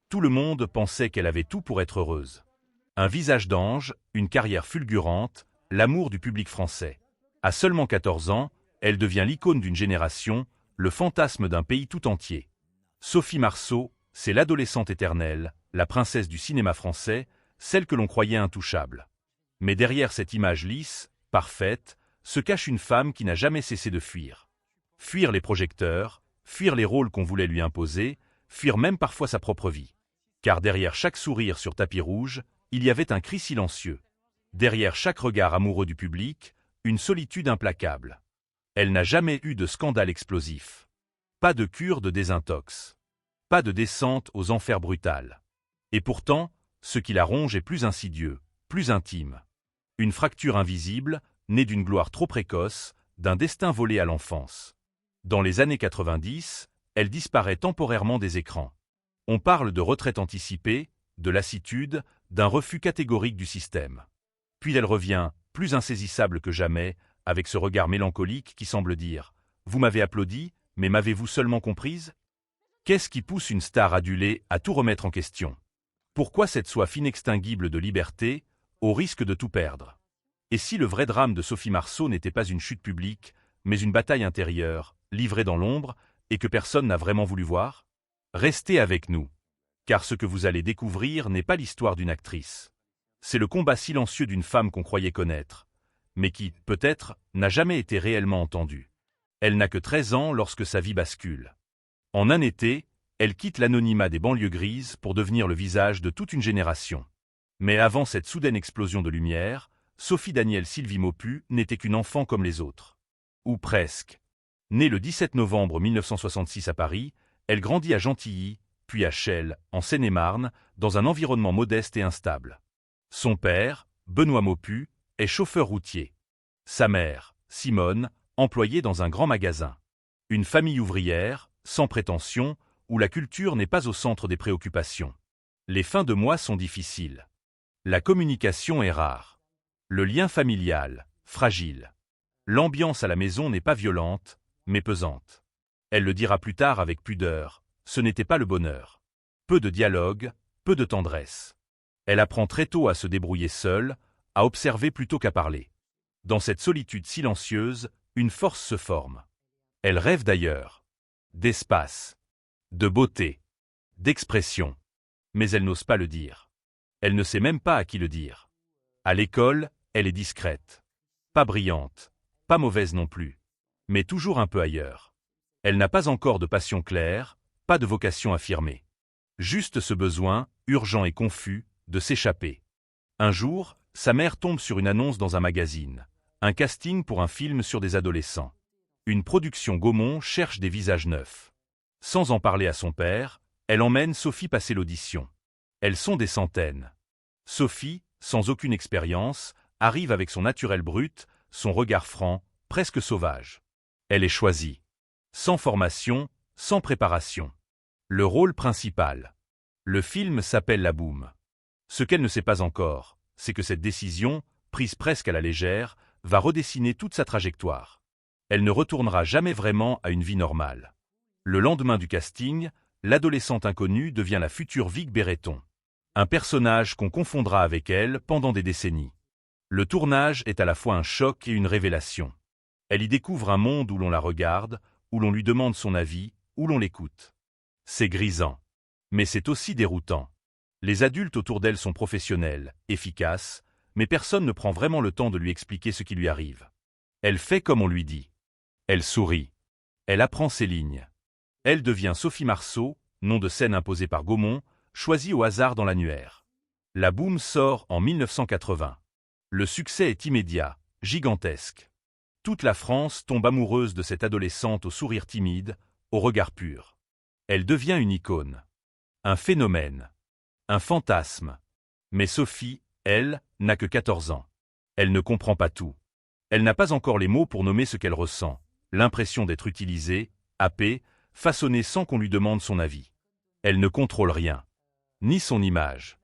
Tout le monde pensait qu'elle avait tout pour être heureuse. Un visage d'ange, une carrière fulgurante, l'amour du public français. À seulement 14 ans, elle devient l'icône d'une génération, le fantasme d'un pays tout entier. Sophie Marceau, c'est l'adolescente éternelle, la princesse du cinéma français, celle que l'on croyait intouchable. Mais derrière cette image lisse, parfaite, se cache une femme qui n'a jamais cessé de fuir. Fuir les projecteurs, fuir les rôles qu'on voulait lui imposer, fuir même parfois sa propre vie. Car derrière chaque sourire sur tapis rouge, il y avait un cri silencieux. Derrière chaque regard amoureux du public, une solitude implacable. Elle n'a jamais eu de scandale explosif. Pas de cure de désintox. Pas de descente aux enfers brutales. Et pourtant, ce qui la ronge est plus insidieux, plus intime. Une fracture invisible, née d'une gloire trop précoce, d'un destin volé à l'enfance. Dans les années 90, elle disparaît temporairement des écrans. On parle de retraite anticipée, de lassitude, d'un refus catégorique du système. Puis elle revient, plus insaisissable que jamais, avec ce regard mélancolique qui semble dire « Vous m'avez applaudi, mais m'avez-vous seulement comprise ?» Qu'est-ce qui pousse une star adulée à tout remettre en question? Pourquoi cette soif inextinguible de liberté, au risque de tout perdre? Et si le vrai drame de Sophie Marceau n'était pas une chute publique, mais une bataille intérieure, livrée dans l'ombre, et que personne n'a vraiment voulu voir? Restez avec nous. Car ce que vous allez découvrir n'est pas l'histoire d'une actrice. C'est le combat silencieux d'une femme qu'on croyait connaître, mais qui, peut-être, n'a jamais été réellement entendue. Elle n'a que 13 ans lorsque sa vie bascule. En un été, elle quitte l'anonymat des banlieues grises pour devenir le visage de toute une génération. Mais avant cette soudaine explosion de lumière, Sophie Danielle Sylvie Maupu n'était qu'une enfant comme les autres. Ou presque. Née le 17 novembre 1966 à Paris, elle grandit à Gentilly, puis à Chelles, en Seine-et-Marne, dans un environnement modeste et instable. Son père, Benoît Maupu, est chauffeur routier. Sa mère, Simone, employée dans un grand magasin. Une famille ouvrière, sans prétention, où la culture n'est pas au centre des préoccupations. Les fins de mois sont difficiles. La communication est rare. Le lien familial, fragile. L'ambiance à la maison n'est pas violente, mais pesante. Elle le dira plus tard avec pudeur, ce n'était pas le bonheur. Peu de dialogue, peu de tendresse. Elle apprend très tôt à se débrouiller seule, à observer plutôt qu'à parler. Dans cette solitude silencieuse, une force se forme. Elle rêve d'ailleurs, d'espace, de beauté, d'expression. Mais elle n'ose pas le dire. Elle ne sait même pas à qui le dire. À l'école, elle est discrète. Pas brillante, pas mauvaise non plus. Mais toujours un peu ailleurs. Elle n'a pas encore de passion claire, pas de vocation affirmée. Juste ce besoin, urgent et confus, de s'échapper. Un jour, sa mère tombe sur une annonce dans un magazine. Un casting pour un film sur des adolescents. Une production Gaumont cherche des visages neufs. Sans en parler à son père, elle emmène Sophie passer l'audition. Elles sont des centaines. Sophie, sans aucune expérience, arrive avec son naturel brut, son regard franc, presque sauvage. Elle est choisie. Sans formation, sans préparation. Le rôle principal. Le film s'appelle La Boum. Ce qu'elle ne sait pas encore, c'est que cette décision, prise presque à la légère, va redessiner toute sa trajectoire. Elle ne retournera jamais vraiment à une vie normale. Le lendemain du casting, l'adolescente inconnue devient la future Vic Béreton. Un personnage qu'on confondra avec elle pendant des décennies. Le tournage est à la fois un choc et une révélation. Elle y découvre un monde où l'on la regarde, où l'on lui demande son avis, où l'on l'écoute. C'est grisant. Mais c'est aussi déroutant. Les adultes autour d'elle sont professionnels, efficaces, mais personne ne prend vraiment le temps de lui expliquer ce qui lui arrive. Elle fait comme on lui dit. Elle sourit. Elle apprend ses lignes. Elle devient Sophie Marceau, nom de scène imposé par Gaumont, choisi au hasard dans l'annuaire. La Boum sort en 1980. Le succès est immédiat, gigantesque. Toute la France tombe amoureuse de cette adolescente au sourire timide, au regard pur. Elle devient une icône. Un phénomène. Un fantasme. Mais Sophie, elle, n'a que 14 ans. Elle ne comprend pas tout. Elle n'a pas encore les mots pour nommer ce qu'elle ressent, l'impression d'être utilisée, happée, façonnée sans qu'on lui demande son avis. Elle ne contrôle rien. Ni son image,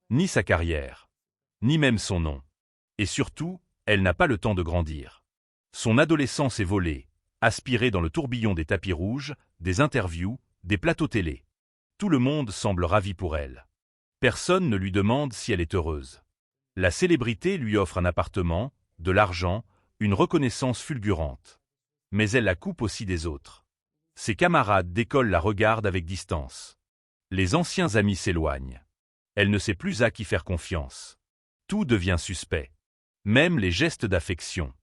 ni sa carrière, ni même son nom. Et surtout, elle n'a pas le temps de grandir. Son adolescence est volée, aspirée dans le tourbillon des tapis rouges, des interviews, des plateaux télé. Tout le monde semble ravi pour elle. Personne ne lui demande si elle est heureuse. La célébrité lui offre un appartement, de l'argent, une reconnaissance fulgurante. Mais elle la coupe aussi des autres. Ses camarades d'école la regardent avec distance. Les anciens amis s'éloignent. Elle ne sait plus à qui faire confiance. Tout devient suspect. Même les gestes d'affection.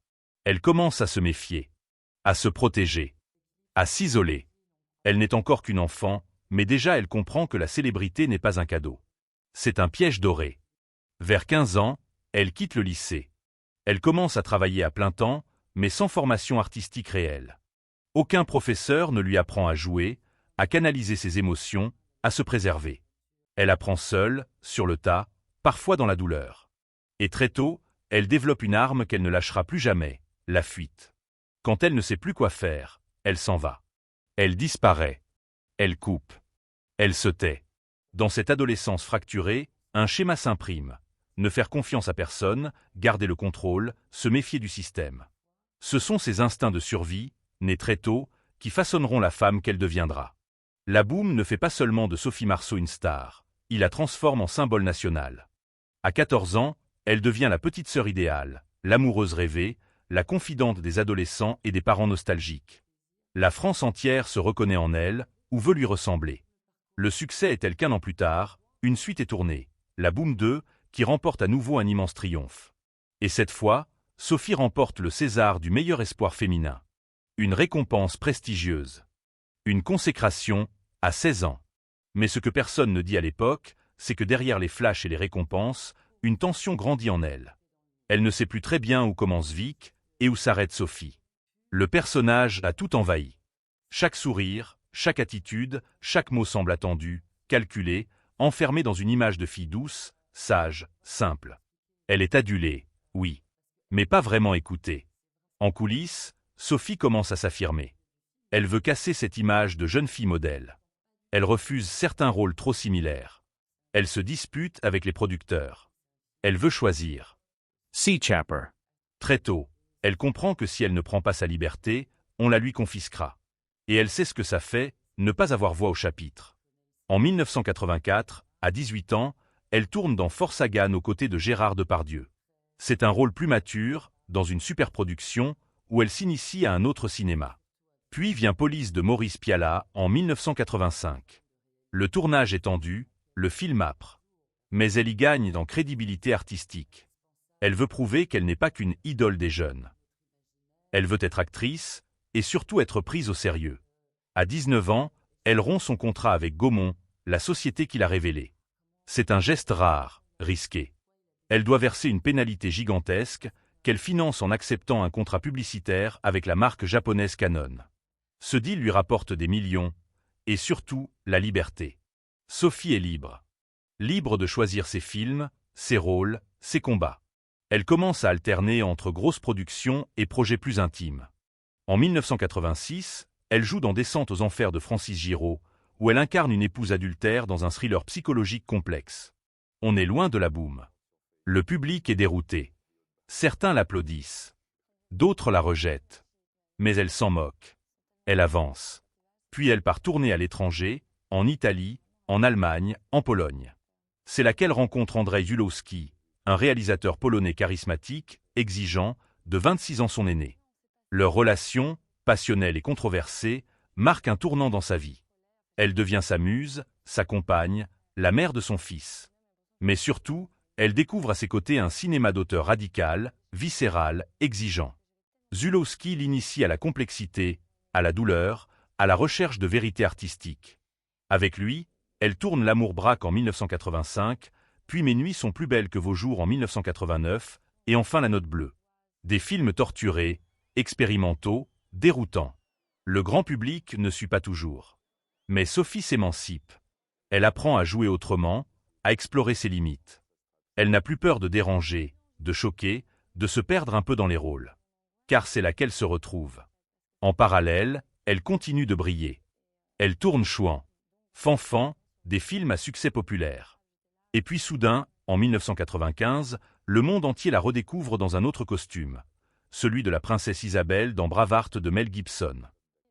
Elle commence à se méfier, à se protéger, à s'isoler. Elle n'est encore qu'une enfant, mais déjà elle comprend que la célébrité n'est pas un cadeau. C'est un piège doré. Vers 15 ans, elle quitte le lycée. Elle commence à travailler à plein temps, mais sans formation artistique réelle. Aucun professeur ne lui apprend à jouer, à canaliser ses émotions, à se préserver. Elle apprend seule, sur le tas, parfois dans la douleur. Et très tôt, elle développe une arme qu'elle ne lâchera plus jamais, la fuite. Quand elle ne sait plus quoi faire, elle s'en va. Elle disparaît. Elle coupe. Elle se tait. Dans cette adolescence fracturée, un schéma s'imprime. Ne faire confiance à personne, garder le contrôle, se méfier du système. Ce sont ces instincts de survie, nés très tôt, qui façonneront la femme qu'elle deviendra. La boum ne fait pas seulement de Sophie Marceau une star, il la transforme en symbole national. À 14 ans, elle devient la petite sœur idéale, l'amoureuse rêvée, la confidente des adolescents et des parents nostalgiques. La France entière se reconnaît en elle, ou veut lui ressembler. Le succès est tel qu'un an plus tard, une suite est tournée, La Boum 2, qui remporte à nouveau un immense triomphe. Et cette fois, Sophie remporte le César du meilleur espoir féminin. Une récompense prestigieuse. Une consécration, à 16 ans. Mais ce que personne ne dit à l'époque, c'est que derrière les flashs et les récompenses, une tension grandit en elle. Elle ne sait plus très bien où commence Vic et où s'arrête Sophie. Le personnage a tout envahi. Chaque sourire, chaque attitude, chaque mot semble attendu, calculé, enfermé dans une image de fille douce, sage, simple. Elle est adulée, oui, mais pas vraiment écoutée. En coulisses, Sophie commence à s'affirmer. Elle veut casser cette image de jeune fille modèle. Elle refuse certains rôles trop similaires. Elle se dispute avec les producteurs. Elle veut choisir. Sea Chapper. Très tôt, elle comprend que si elle ne prend pas sa liberté, on la lui confisquera. Et elle sait ce que ça fait, ne pas avoir voix au chapitre. En 1984, à 18 ans, elle tourne dans Force Sagan aux côtés de Gérard Depardieu. C'est un rôle plus mature, dans une superproduction, où elle s'initie à un autre cinéma. Puis vient Police de Maurice Pialat en 1985. Le tournage est tendu, le film âpre. Mais elle y gagne en crédibilité artistique. Elle veut prouver qu'elle n'est pas qu'une idole des jeunes. Elle veut être actrice, et surtout être prise au sérieux. À 19 ans, elle rompt son contrat avec Gaumont, la société qui l'a révélée. C'est un geste rare, risqué. Elle doit verser une pénalité gigantesque, qu'elle finance en acceptant un contrat publicitaire avec la marque japonaise Canon. Ce deal lui rapporte des millions, et surtout, la liberté. Sophie est libre. Libre de choisir ses films, ses rôles, ses combats. Elle commence à alterner entre grosses productions et projets plus intimes. En 1986, elle joue dans Descente aux enfers de Francis Giraud, où elle incarne une épouse adultère dans un thriller psychologique complexe. On est loin de la boum. Le public est dérouté. Certains l'applaudissent. D'autres la rejettent. Mais elle s'en moque. Elle avance. Puis elle part tourner à l'étranger, en Italie, en Allemagne, en Pologne. C'est là qu'elle rencontre Andrzej Zulawski, un réalisateur polonais charismatique, exigeant, de 26 ans son aîné. Leur relation, passionnelle et controversée, marque un tournant dans sa vie. Elle devient sa muse, sa compagne, la mère de son fils. Mais surtout, elle découvre à ses côtés un cinéma d'auteur radical, viscéral, exigeant. Zulawski l'initie à la complexité, à la douleur, à la recherche de vérité artistique. Avec lui, elle tourne L'amour braque en 1985, puis Mes nuits sont plus belles que vos jours en 1989, et enfin La note bleue. Des films torturés, expérimentaux, déroutants. Le grand public ne suit pas toujours. Mais Sophie s'émancipe. Elle apprend à jouer autrement, à explorer ses limites. Elle n'a plus peur de déranger, de choquer, de se perdre un peu dans les rôles. Car c'est là qu'elle se retrouve. En parallèle, elle continue de briller. Elle tourne Chouan, Fanfan, des films à succès populaire. Et puis soudain, en 1995, le monde entier la redécouvre dans un autre costume, celui de la princesse Isabelle dans Braveheart de Mel Gibson.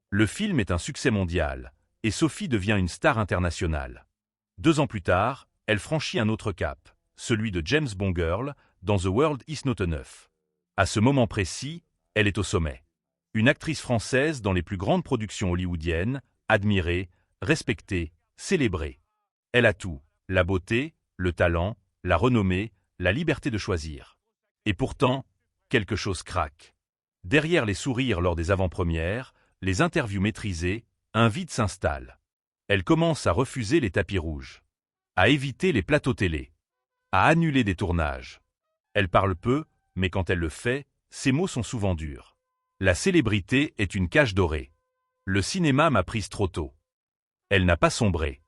Le film est un succès mondial, et Sophie devient une star internationale. 2 ans plus tard, elle franchit un autre cap, celui de James Bond Girl, dans The World Is Not Enough. À ce moment précis, elle est au sommet. Une actrice française dans les plus grandes productions hollywoodiennes, admirée, respectée, célébrée. Elle a tout, la beauté, le talent, la renommée, la liberté de choisir. Et pourtant, quelque chose craque. Derrière les sourires lors des avant-premières, les interviews maîtrisées, un vide s'installe. Elle commence à refuser les tapis rouges, à éviter les plateaux télé, à annuler des tournages. Elle parle peu, mais quand elle le fait, ses mots sont souvent durs. La célébrité est une cage dorée. Le cinéma m'a prise trop tôt. Elle n'a pas sombré.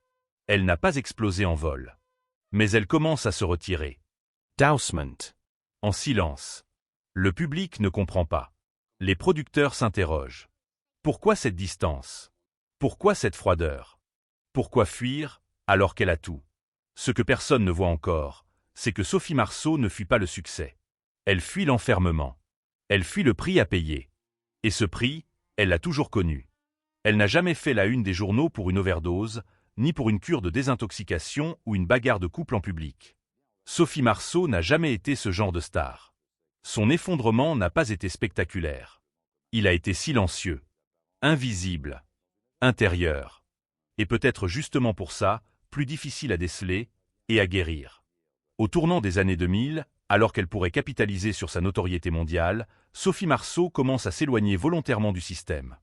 Elle n'a pas explosé en vol. Mais elle commence à se retirer. Dousement. En silence. Le public ne comprend pas. Les producteurs s'interrogent. Pourquoi cette distance? Pourquoi cette froideur? Pourquoi fuir alors qu'elle a tout? Ce que personne ne voit encore, c'est que Sophie Marceau ne fuit pas le succès. Elle fuit l'enfermement. Elle fuit le prix à payer. Et ce prix, elle l'a toujours connu. Elle n'a jamais fait la une des journaux pour une overdose, ni pour une cure de désintoxication ou une bagarre de couple en public. Sophie Marceau n'a jamais été ce genre de star. Son effondrement n'a pas été spectaculaire. Il a été silencieux, invisible, intérieur. Et peut-être justement pour ça, plus difficile à déceler et à guérir. Au tournant des années 2000, alors qu'elle pourrait capitaliser sur sa notoriété mondiale, Sophie Marceau commence à s'éloigner volontairement du système.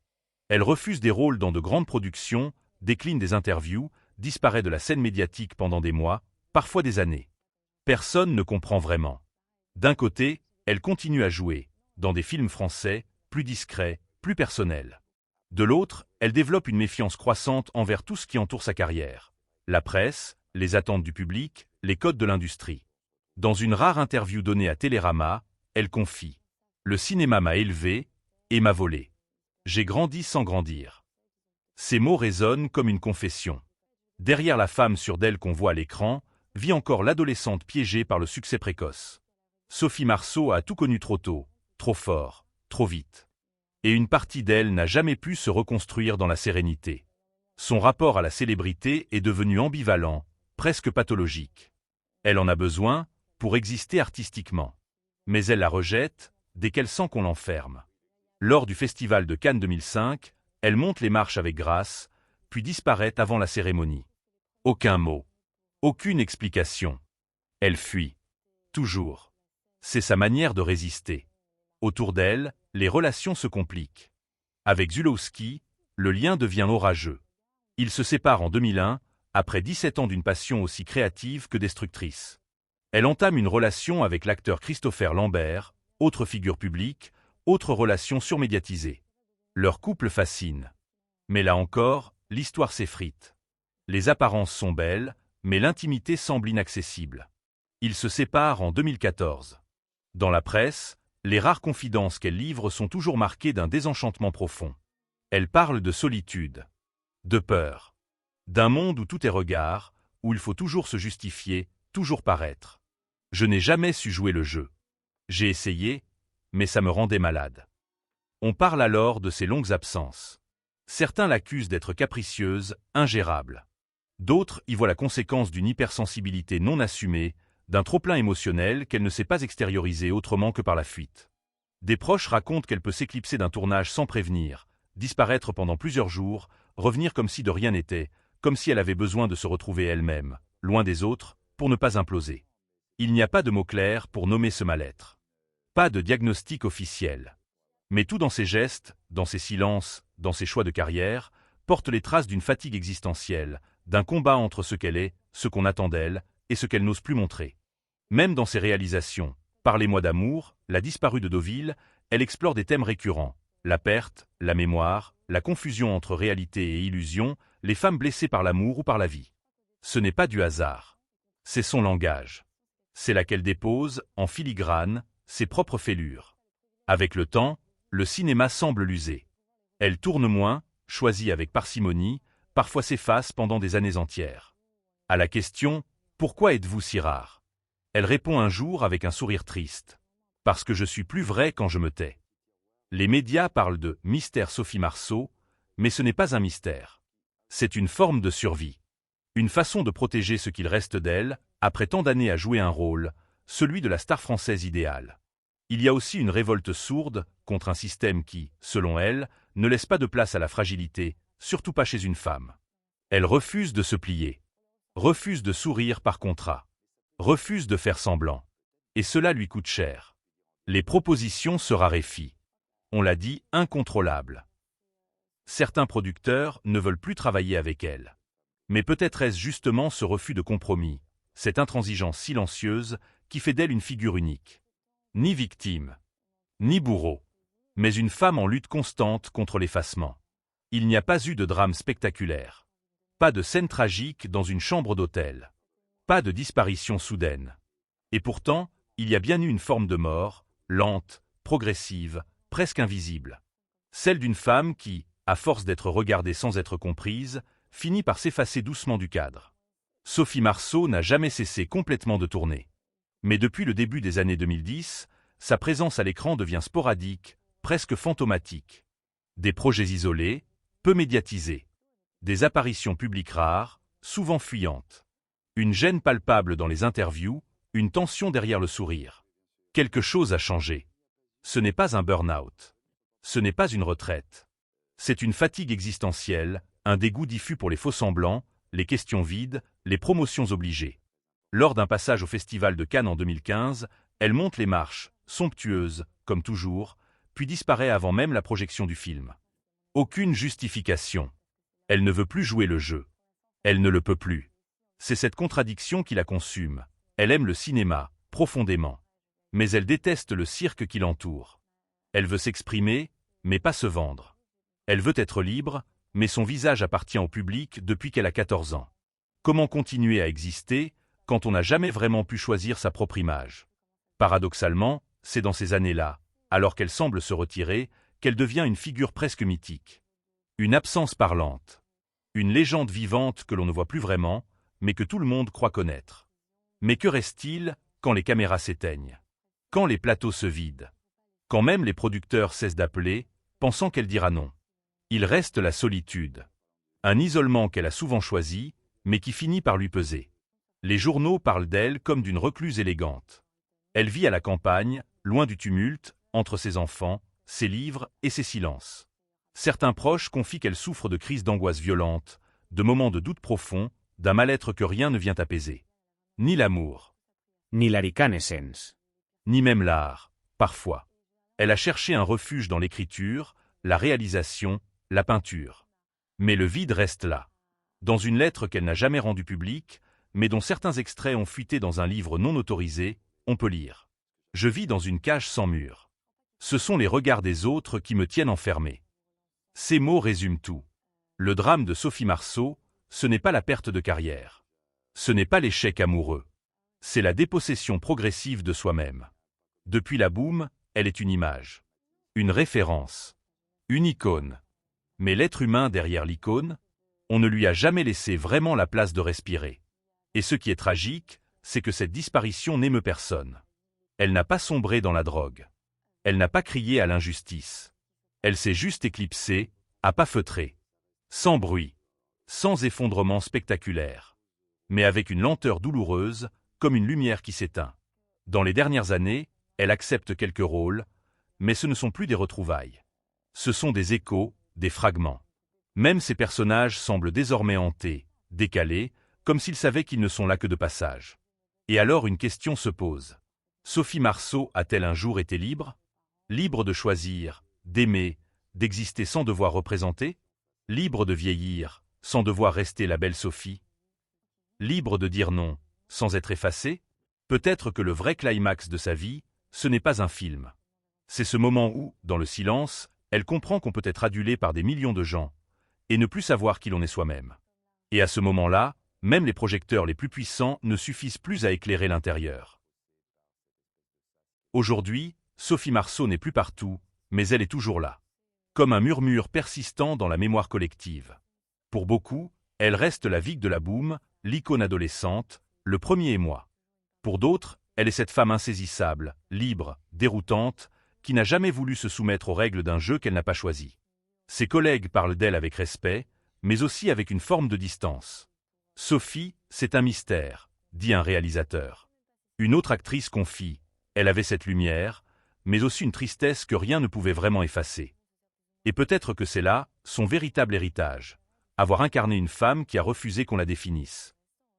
Elle refuse des rôles dans de grandes productions, décline des interviews, disparaît de la scène médiatique pendant des mois, parfois des années. Personne ne comprend vraiment. D'un côté, elle continue à jouer, dans des films français, plus discrets, plus personnels. De l'autre, elle développe une méfiance croissante envers tout ce qui entoure sa carrière. La presse, les attentes du public, les codes de l'industrie. Dans une rare interview donnée à Télérama, elle confie « Le cinéma m'a élevé et m'a volé. J'ai grandi sans grandir. » Ces mots résonnent comme une confession. Derrière la femme sûre d'elle qu'on voit à l'écran, vit encore l'adolescente piégée par le succès précoce. Sophie Marceau a tout connu trop tôt, trop fort, trop vite. Et une partie d'elle n'a jamais pu se reconstruire dans la sérénité. Son rapport à la célébrité est devenu ambivalent, presque pathologique. Elle en a besoin pour exister artistiquement. Mais elle la rejette dès qu'elle sent qu'on l'enferme. Lors du Festival de Cannes 2005, elle monte les marches avec grâce, puis disparaît avant la cérémonie. Aucun mot. Aucune explication. Elle fuit. Toujours. C'est sa manière de résister. Autour d'elle, les relations se compliquent. Avec Zulawski, le lien devient orageux. Ils se séparent en 2001, après 17 ans d'une passion aussi créative que destructrice. Elle entame une relation avec l'acteur Christopher Lambert, autre figure publique, autre relation surmédiatisée. Leur couple fascine. Mais là encore, l'histoire s'effrite. Les apparences sont belles, mais l'intimité semble inaccessible. Ils se séparent en 2014. Dans la presse, les rares confidences qu'elle livre sont toujours marquées d'un désenchantement profond. Elle parle de solitude, de peur, d'un monde où tout est regard, où il faut toujours se justifier, toujours paraître. Je n'ai jamais su jouer le jeu. J'ai essayé, mais ça me rendait malade. On parle alors de ses longues absences. Certains l'accusent d'être capricieuse, ingérable. D'autres y voient la conséquence d'une hypersensibilité non assumée, d'un trop-plein émotionnel qu'elle ne sait pas extérioriser autrement que par la fuite. Des proches racontent qu'elle peut s'éclipser d'un tournage sans prévenir, disparaître pendant plusieurs jours, revenir comme si de rien n'était, comme si elle avait besoin de se retrouver elle-même, loin des autres, pour ne pas imploser. Il n'y a pas de mots clairs pour nommer ce mal-être. Pas de diagnostic officiel. Mais tout dans ses gestes, dans ses silences, dans ses choix de carrière, porte les traces d'une fatigue existentielle, d'un combat entre ce qu'elle est, ce qu'on attend d'elle, et ce qu'elle n'ose plus montrer. Même dans ses réalisations, Parlez-moi d'amour, La disparue de Deauville, elle explore des thèmes récurrents, la perte, la mémoire, la confusion entre réalité et illusion, les femmes blessées par l'amour ou par la vie. Ce n'est pas du hasard. C'est son langage. C'est là qu'elle dépose, en filigrane, ses propres fêlures. Avec le temps, le cinéma semble l'user. Elle tourne moins, choisit avec parcimonie, parfois s'efface pendant des années entières. À la question « Pourquoi êtes-vous si rare ?» elle répond un jour avec un sourire triste. « Parce que je suis plus vrai quand je me tais. » Les médias parlent de « mystère Sophie Marceau », mais ce n'est pas un mystère. C'est une forme de survie. Une façon de protéger ce qu'il reste d'elle, après tant d'années à jouer un rôle, celui de la star française idéale. Il y a aussi une révolte sourde contre un système qui, selon elle, ne laisse pas de place à la fragilité, surtout pas chez une femme. Elle refuse de se plier. Refuse de sourire par contrat. Refuse de faire semblant. Et cela lui coûte cher. Les propositions se raréfient. On l'a dit, incontrôlables. Certains producteurs ne veulent plus travailler avec elle. Mais peut-être est-ce justement ce refus de compromis, cette intransigeance silencieuse, qui fait d'elle une figure unique. Ni victime, ni bourreau, mais une femme en lutte constante contre l'effacement. Il n'y a pas eu de drame spectaculaire. Pas de scène tragique dans une chambre d'hôtel. Pas de disparition soudaine. Et pourtant, il y a bien eu une forme de mort, lente, progressive, presque invisible. Celle d'une femme qui, à force d'être regardée sans être comprise, finit par s'effacer doucement du cadre. Sophie Marceau n'a jamais cessé complètement de tourner. Mais depuis le début des années 2010, sa présence à l'écran devient sporadique, presque fantomatique. Des projets isolés, peu médiatisés. Des apparitions publiques rares, souvent fuyantes. Une gêne palpable dans les interviews, une tension derrière le sourire. Quelque chose a changé. Ce n'est pas un burn-out. Ce n'est pas une retraite. C'est une fatigue existentielle, un dégoût diffus pour les faux-semblants, les questions vides, les promotions obligées. Lors d'un passage au Festival de Cannes en 2015, elle monte les marches, somptueuse, comme toujours, puis disparaît avant même la projection du film. Aucune justification. Elle ne veut plus jouer le jeu. Elle ne le peut plus. C'est cette contradiction qui la consume. Elle aime le cinéma, profondément. Mais elle déteste le cirque qui l'entoure. Elle veut s'exprimer, mais pas se vendre. Elle veut être libre, mais son visage appartient au public depuis qu'elle a 14 ans. Comment continuer à exister quand on n'a jamais vraiment pu choisir sa propre image? Paradoxalement, c'est dans ces années-là, alors qu'elle semble se retirer, qu'elle devient une figure presque mythique. Une absence parlante. Une légende vivante que l'on ne voit plus vraiment, mais que tout le monde croit connaître. Mais que reste-t-il quand les caméras s'éteignent? Quand les plateaux se vident? Quand même les producteurs cessent d'appeler, pensant qu'elle dira non? Il reste la solitude. Un isolement qu'elle a souvent choisi, mais qui finit par lui peser. Les journaux parlent d'elle comme d'une recluse élégante. Elle vit à la campagne, loin du tumulte, entre ses enfants, ses livres et ses silences. Certains proches confient qu'elle souffre de crises d'angoisse violentes, de moments de doute profond, d'un mal-être que rien ne vient apaiser. Ni l'amour. Ni la reconnaissance. Ni même l'art, parfois. Elle a cherché un refuge dans l'écriture, la réalisation, la peinture. Mais le vide reste là. Dans une lettre qu'elle n'a jamais rendue publique, mais dont certains extraits ont fuité dans un livre non autorisé, on peut lire. Je vis dans une cage sans mur. Ce sont les regards des autres qui me tiennent enfermé. Ces mots résument tout. Le drame de Sophie Marceau, ce n'est pas la perte de carrière. Ce n'est pas l'échec amoureux. C'est la dépossession progressive de soi-même. Depuis la boum, elle est une image. Une référence. Une icône. Mais l'être humain derrière l'icône, on ne lui a jamais laissé vraiment la place de respirer. Et ce qui est tragique, c'est que cette disparition n'émeut personne. Elle n'a pas sombré dans la drogue. Elle n'a pas crié à l'injustice. Elle s'est juste éclipsée, à pas feutré. Sans bruit. Sans effondrement spectaculaire. Mais avec une lenteur douloureuse, comme une lumière qui s'éteint. Dans les dernières années, elle accepte quelques rôles, mais ce ne sont plus des retrouvailles. Ce sont des échos, des fragments. Même ces personnages semblent désormais hantés, décalés, comme s'ils savaient qu'ils ne sont là que de passage. Et alors une question se pose. Sophie Marceau a-t-elle un jour été libre? Libre de choisir, d'aimer, d'exister sans devoir représenter? Libre de vieillir, sans devoir rester la belle Sophie? Libre de dire non, sans être effacée? Peut-être que le vrai climax de sa vie, ce n'est pas un film. C'est ce moment où, dans le silence, elle comprend qu'on peut être adulé par des millions de gens, et ne plus savoir qui l'on est soi-même. Et à ce moment-là, même les projecteurs les plus puissants ne suffisent plus à éclairer l'intérieur. Aujourd'hui, Sophie Marceau n'est plus partout, mais elle est toujours là. Comme un murmure persistant dans la mémoire collective. Pour beaucoup, elle reste la Vic de la boum, l'icône adolescente, le premier émoi. Pour d'autres, elle est cette femme insaisissable, libre, déroutante, qui n'a jamais voulu se soumettre aux règles d'un jeu qu'elle n'a pas choisi. Ses collègues parlent d'elle avec respect, mais aussi avec une forme de distance. « Sophie, c'est un mystère », dit un réalisateur. Une autre actrice confie, elle avait cette lumière, mais aussi une tristesse que rien ne pouvait vraiment effacer. Et peut-être que c'est là son véritable héritage, avoir incarné une femme qui a refusé qu'on la définisse.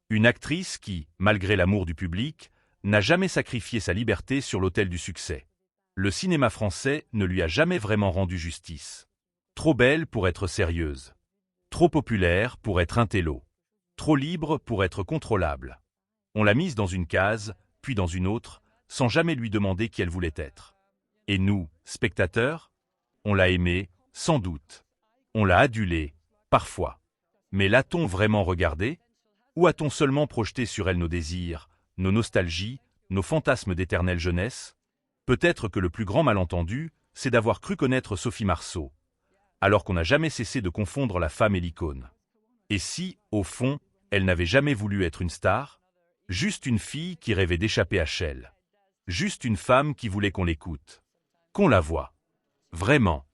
Une actrice qui, malgré l'amour du public, n'a jamais sacrifié sa liberté sur l'autel du succès. Le cinéma français ne lui a jamais vraiment rendu justice. Trop belle pour être sérieuse. Trop populaire pour être intello. Trop libre pour être contrôlable. On l'a mise dans une case, puis dans une autre, sans jamais lui demander qui elle voulait être. Et nous, spectateurs, on l'a aimée, sans doute. On l'a adulée, parfois. Mais l'a-t-on vraiment regardée? Ou a-t-on seulement projeté sur elle nos désirs, nos nostalgies, nos fantasmes d'éternelle jeunesse? Peut-être que le plus grand malentendu, c'est d'avoir cru connaître Sophie Marceau, alors qu'on n'a jamais cessé de confondre la femme et l'icône. Et si, au fond, elle n'avait jamais voulu être une star? Juste une fille qui rêvait d'échapper à Shell. Juste une femme qui voulait qu'on l'écoute. Qu'on la voie. Vraiment.